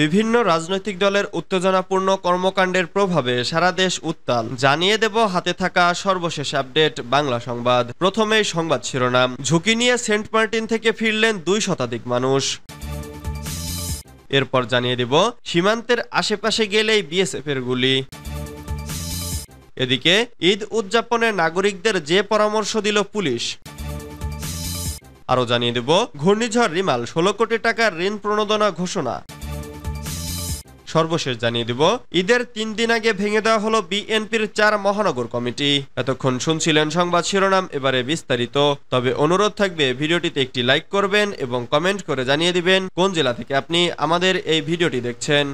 বিভিন্ন রাজনৈতিক দলের উত্তেজনাপূর্ণ কর্মকাণ্ডের প্রভাবে সারা দেশ উত্তাল। জানিয়ে দেব হাতে থাকা সর্বশেষ আপডেট বাংলা সংবাদ। প্রথমেই সংবাদ শিরোনাম। ঝুঁকি নিয়ে সেন্ট মার্টিন থেকে ফিরলেন 2 শতাধিক মানুষ। এরপর জানিয়ে দেব সীমান্তের আশেপাশে গেলেই বিএসএফ এর গুলি। এদিকে ঈদ উদযাপনে নাগরিকদের যে পরামর্শ দিল পুলিশ। আরও জানিয়ে দেব ঘূর্ণিঝড় রিমাল 16 কোটি টাকার ঋণ প্রণোদনা ঘোষণা। সর্বশেষ জানিয়ে দিব ঈদের 3 দিন আগে ভেঙে দেওয়া হলো বিএনপির 4 মহানগর কমিটি। এতক্ষণ শুনছিলেন সংবাদ শিরোনাম, এবারে বিস্তারিত। তবে অনুরোধ থাকবে ভিডিওটিতে একটি লাইক করবেন এবং কমেন্ট করে জানিয়ে দিবেন কোন জেলা থেকে আপনি আমাদের এই ভিডিওটি দেখছেন।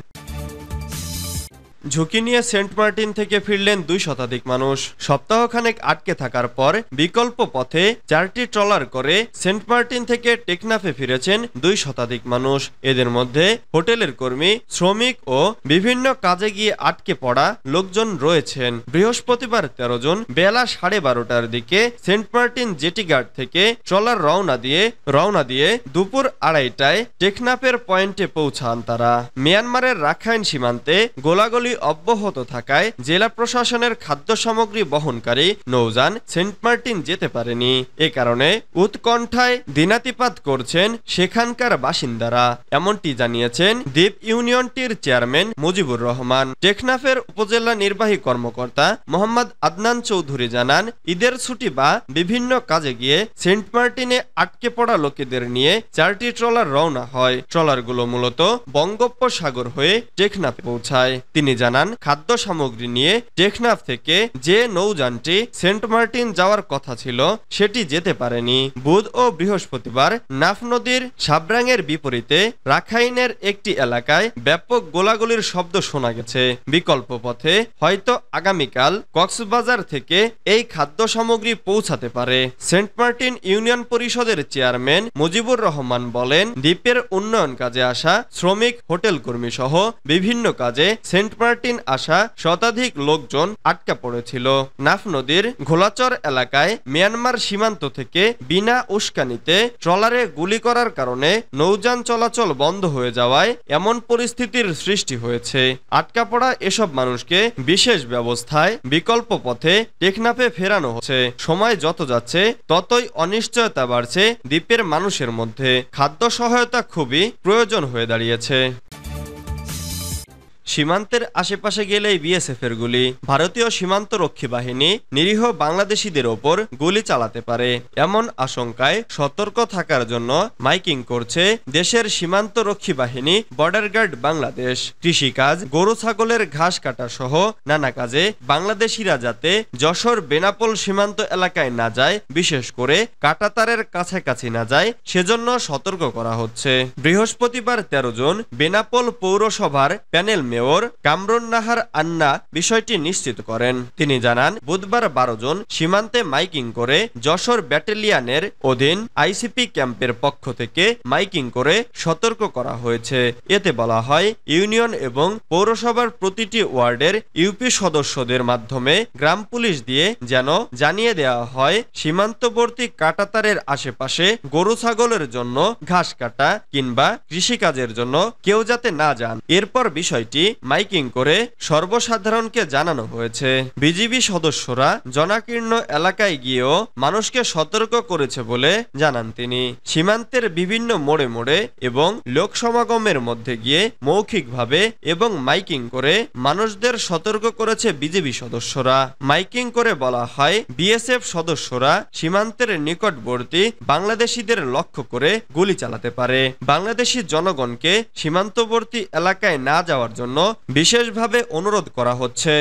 ঝুঁকি নিয়ে সেন্ট মার্টিন থেকে ফিরলেন 2 শতাধিক মানুষ। সপ্তাহখানেক আটকে থাকার পর বিকল্প পথে 4টি ট্রলার করে সেন্ট মার্টিন থেকে টেকনাফে ফিরেছেন 2 শতাধিক মানুষ। এদের মধ্যে হোটেলের কর্মী, শ্রমিক ও বিভিন্ন কাজে গিয়ে আটকে পড়া লোকজন রয়েছেন। বৃহস্পতিবার 13 জুন বেলা 12:30টার দিকে সেন্ট মার্টিন জেটিঘাট থেকে ট্রলার রওনা দিয়ে দুপুর 2:30টায় টেকনাফের পয়েন্টে পৌঁছান তারা। মিয়ানমারের রাখাইন সীমান্তে গোলাগুলি অব্যাহত থাকায় জেলা প্রশাসনের খাদ্য সামগ্রী বহনকারী নৌযান সেন্ট মার্টিন যেতে পারেনি। এ কারণে উৎকণ্ঠায় দিনাতিপাত করছেন সেখানকার বাসিন্দারা, এমনটি জানিয়েছেন দ্বীপ ইউনিয়নটির চেয়ারম্যান মুজিবুর রহমান। টেকনাফের উপজেলা নির্বাহী কর্মকর্তা মোহাম্মদ আদনান চৌধুরী জানান, ঈদের ছুটি বা বিভিন্ন কাজে গিয়ে সেন্ট মার্টিনে আটকে পড়া লোকেদের নিয়ে 4টি ট্রলার রওনা হয়। ট্রলারগুলো মূলত বঙ্গোপসাগর হয়ে টেকনাফে পৌঁছায়। তিনি জানান, খাদ্য সামগ্রী নিয়ে টেকনাফ থেকে যে নৌযানটি সেন্ট মার্টিন যাওয়ার কথা ছিল সেটি যেতে পারেনি। বুধ ও বৃহস্পতিবার নাফ নদীর সাবরাঙের বিপরীতে রাখাইনের একটি এলাকায় ব্যাপক গোলাগুলির শব্দ শোনা গেছে। বিকল্প পথে হয়তো আগামীকাল কক্সবাজার থেকে এই খাদ্য সামগ্রী পৌঁছাতে পারে। সেন্ট মার্টিন ইউনিয়ন পরিষদের চেয়ারম্যান মুজিবুর রহমান বলেন, দ্বীপের উন্নয়ন কাজে আসা শ্রমিক, হোটেল কর্মী সহ বিভিন্ন কাজে সেন্ট মার্টিন আসা শতাধিক লোকজন আটকা পড়েছিল। নাফ নদীর ঘোলাচর এলাকায় মিয়ানমার সীমান্ত থেকে বিনা উস্কানিতে ট্রলারে গুলি করার কারণে নৌযান চলাচল বন্ধ হয়ে যাওয়ায় এমন পরিস্থিতির সৃষ্টি হয়েছে। আটকা পড়া এসব মানুষকে বিশেষ ব্যবস্থায় বিকল্প পথে টেকনাফে ফেরানো হচ্ছে। সময় যত যাচ্ছে ততই অনিশ্চয়তা বাড়ছে দ্বীপের মানুষের মধ্যে। খাদ্য সহায়তা খুবই প্রয়োজন হয়ে দাঁড়িয়েছে। সীমান্তের আশেপাশে গেলেই বিএসএফ এর গুলি। ভারতীয় সীমান্ত রক্ষী বাহিনী নিরীহ বাংলাদেশিদের ওপর গুলি চালাতে পারে এমন আশঙ্কায় সতর্ক থাকার জন্য মাইকিং করছে দেশের সীমান্ত রক্ষী বাহিনী, বর্ডার গার্ড বাংলাদেশ। কৃষিকাজ, গরু ছাগলের ঘাস কাটা সহ নানা কাজে বাংলাদেশিরা যাতে যশোর বেনাপোল সীমান্ত এলাকায় না যায়, বিশেষ করে কাঁটাতারের কাছাকাছি না যায়, সেজন্য সতর্ক করা হচ্ছে। বৃহস্পতিবার 13 জুন বেনাপোল পৌরসভার প্যানেল মেয়র কামরুন নাহার আন্না বিষয়টি নিশ্চিত করেন। তিনি জানান, বুধবার 12 জুন সীমান্তে মাইকিং করে যশোর ব্যাটালিয়নের অধীন আইসিপি ক্যাম্পের পক্ষ থেকে মাইকিং করে সতর্ক করা হয়েছে। এতে বলা হয়, ইউনিয়ন এবং পৌরসভার প্রতিটি ওয়ার্ডের ইউপি সদস্যদের মাধ্যমে গ্রাম পুলিশ দিয়ে যেন জানিয়ে দেওয়া হয় সীমান্তবর্তী কাঁটাতারের আশেপাশে গরু ছাগলের জন্য ঘাস কাটা কিংবা কৃষিকাজের জন্য কেউ যাতে না যান। এরপর বিষয়টি মাইকিং করে সর্বসাধারণকে জানানো হয়েছে। বিজিবি সদস্যরা জনাকীর্ণ এলাকায় গিয়েও মানুষকে সতর্ক করেছে বলে জানান তিনি। সীমান্তের বিভিন্ন মোড়ে মোড়ে এবং লোক সমাগমের মধ্যে গিয়ে মৌখিকভাবে এবং মাইকিং করে মানুষদের সতর্ক করেছে বিজিবি সদস্যরা। মাইকিং করে বলা হয়, বিএসএফ সদস্যরা সীমান্তের নিকটবর্তী বাংলাদেশিদের লক্ষ্য করে গুলি চালাতে পারে। বাংলাদেশি জনগণকে সীমান্তবর্তী এলাকায় না যাওয়ার জন্য বিশেষভাবে অনুরোধ করা হচ্ছে।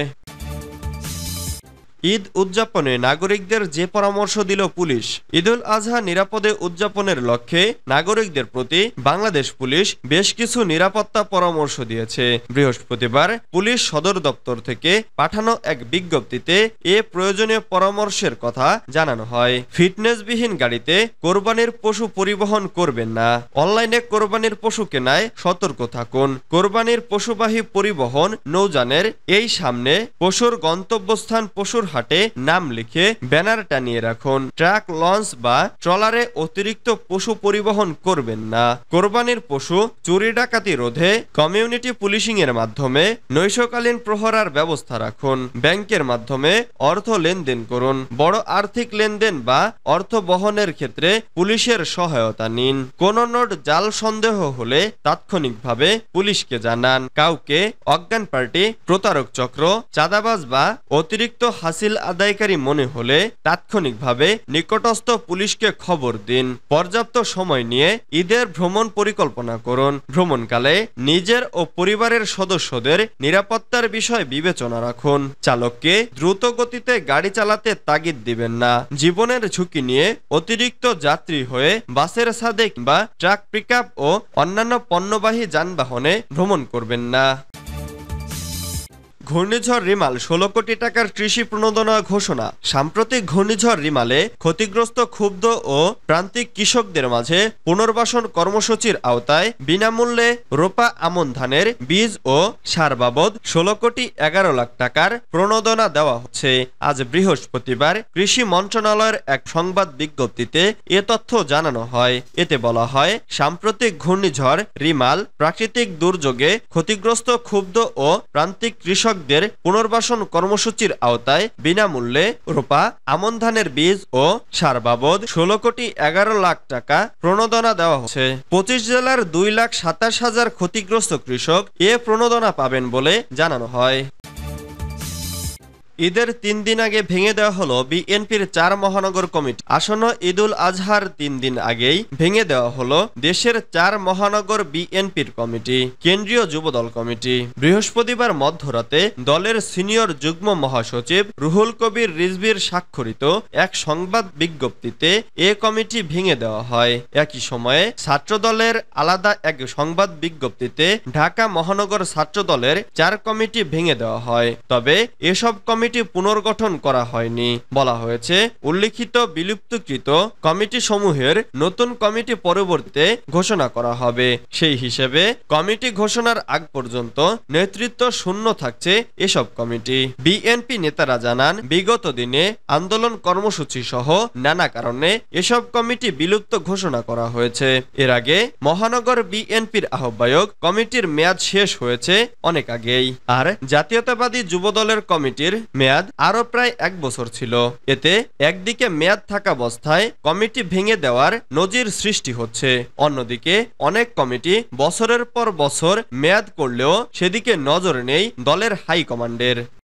ঈদ উদযাপনে নাগরিকদের যে পরামর্শ দিল পুলিশ। ঈদুল আজহা নিরাপদে উদযাপনের লক্ষ্যে নাগরিকদের প্রতি বাংলাদেশ পুলিশ বেশ কিছু নিরাপত্তা পরামর্শ দিয়েছে। বৃহস্পতিবার পুলিশ সদর দপ্তর থেকে পাঠানো এক বিজ্ঞপ্তিতে এ প্রয়োজনীয় পরামর্শের কথা জানানো হয়। ফিটনেসবিহীন গাড়িতে কোরবানির পশু পরিবহন করবেন না। অনলাইনে কোরবানির পশু কেনায় সতর্ক থাকুন। কোরবানির পশুবাহী পরিবহন নৌযানের এই সামনে পশুর গন্তব্যস্থান পশুর হাটে নাম লিখে ব্যানার টানিয়ে রাখুন। ট্রাক, লঞ্চ বা ট্রলারে অতিরিক্ত পশু পরিবহন করবেন না। কোরবানির পশু চুরি ডাকাতি রোধে কমিউনিটি পুলিশিং এর মাধ্যমে নৈশকালীন প্রহরার ব্যবস্থা রাখুন। ব্যাংকের মাধ্যমে অর্থ লেনদেন করুন। বড় আর্থিক লেনদেন বা অর্থ বহনের ক্ষেত্রে পুলিশের সহায়তা নিন। কোন নোট জাল সন্দেহ হলে তাৎক্ষণিকভাবে পুলিশকে জানান। কাউকে অজ্ঞান পার্টি, প্রতারক চক্র, চাঁদাবাজ বা অতিরিক্ত হাসিল আদায়কারী মনে হলে তাৎক্ষণিকভাবে নিকটস্থ পুলিশকে খবর দিন। পর্যাপ্ত সময় নিয়ে ঈদের ভ্রমণ পরিকল্পনা করুন। ভ্রমণকালে নিজের ও পরিবারের সদস্যদের নিরাপত্তার বিষয় বিবেচনা রাখুন। চালককে দ্রুত গতিতে গাড়ি চালাতে তাগিদ দিবেন না। জীবনের ঝুঁকি নিয়ে অতিরিক্ত যাত্রী হয়ে বাসের ছাদে কিংবা ট্রাক, পিকআপ ও অন্যান্য পণ্যবাহী যানবাহনে ভ্রমণ করবেন না। ঘূর্ণিঝড় রিমাল ১৬ কোটি টাকার কৃষি প্রণোদনা ঘোষণা। সাম্প্রতিক ঘূর্ণিঝড় রিমালে ক্ষতিগ্রস্ত ক্ষুব্ধ ও প্রান্তিক কৃষকদের মাঝে পুনর্বাসন কর্মসূচির আওতায় বিনামূল্যে রোপা আমন ধানের বীজ ও সার বাবদ ১৬ কোটি ১১ লাখ টাকার প্রণোদনা দেওয়া হচ্ছে। আজ বৃহস্পতিবার কৃষি মন্ত্রণালয়ের এক সংবাদ বিজ্ঞপ্তিতে এ তথ্য জানানো হয়। এতে বলা হয়, সাম্প্রতিক ঘূর্ণিঝড় রিমাল প্রাকৃতিক দুর্যোগে ক্ষতিগ্রস্ত ক্ষুব্ধ ও প্রান্তিক কৃষক পুনর্বাসন কর্মসূচির আওতায় বিনামূল্যে রোপা আমন ধানের বীজ ও সার বাবদ ১৬ কোটি ১১ লাখ টাকা প্রণোদনা দেওয়া হচ্ছে। ২৫ জেলার ২,২৭,০০০ ক্ষতিগ্রস্ত কৃষক এ প্রণোদনা পাবেন বলে জানানো হয়। ঈদের ৩ দিন আগে ভেঙে দেওয়া হলো বিএনপির ৪ মহানগর কমিটি। আসন্ন ঈদুল আজহার ৩ দিন আগেই ভেঙে দেওয়া হলো দেশের ৪ মহানগর বিএনপির কমিটি, কেন্দ্রীয় যুবদল কমিটি। বৃহস্পতিবার মধ্যরাতে দলের সিনিয়র যুগ্ম মহাসচিব রুহুল কবির রিজভীর স্বাক্ষরিত এক সংবাদ বিজ্ঞপ্তিতে এ কমিটি ভেঙে দেওয়া হয়। একই সময়ে ছাত্রদলের আলাদা এক সংবাদ বিজ্ঞপ্তিতে ঢাকা মহানগর ছাত্রদলের ৪ কমিটি ভেঙে দেওয়া হয়। তবে এসব কমিটি পুনর্গঠন করা হয়নি। বলা হয়েছে, উল্লিখিত বিলুপ্তকৃত কমিটি সমূহের নতুন কমিটি পরবর্তীতে ঘোষণা করা হবে। সেই হিসেবে কমিটি ঘোষণার আগ পর্যন্ত নেতৃত্ব শূন্য থাকছে এসব কমিটি। বিএনপি নেতারা জানান, বিগত দিনে আন্দোলন কর্মসূচি সহ নানা কারণে এসব কমিটি বিলুপ্ত ঘোষণা করা হয়েছে। এর আগে মহানগর বিএনপির আহ্বায়ক কমিটির মেয়াদ শেষ হয়েছে অনেক আগেই। আর জাতীয়তাবাদী যুবদলের কমিটির মেয়াদ আরো প্রায় ১ বছর ছিল। এতে একদিকে মেয়াদ থাকা অবস্থায় কমিটি ভেঙে দেওয়ার নজির সৃষ্টি হচ্ছে, অন্যদিকে অনেক কমিটি বছরের পর বছর মেয়াদ করলেও সেদিকে নজর নেই দলের হাইকমান্ডের।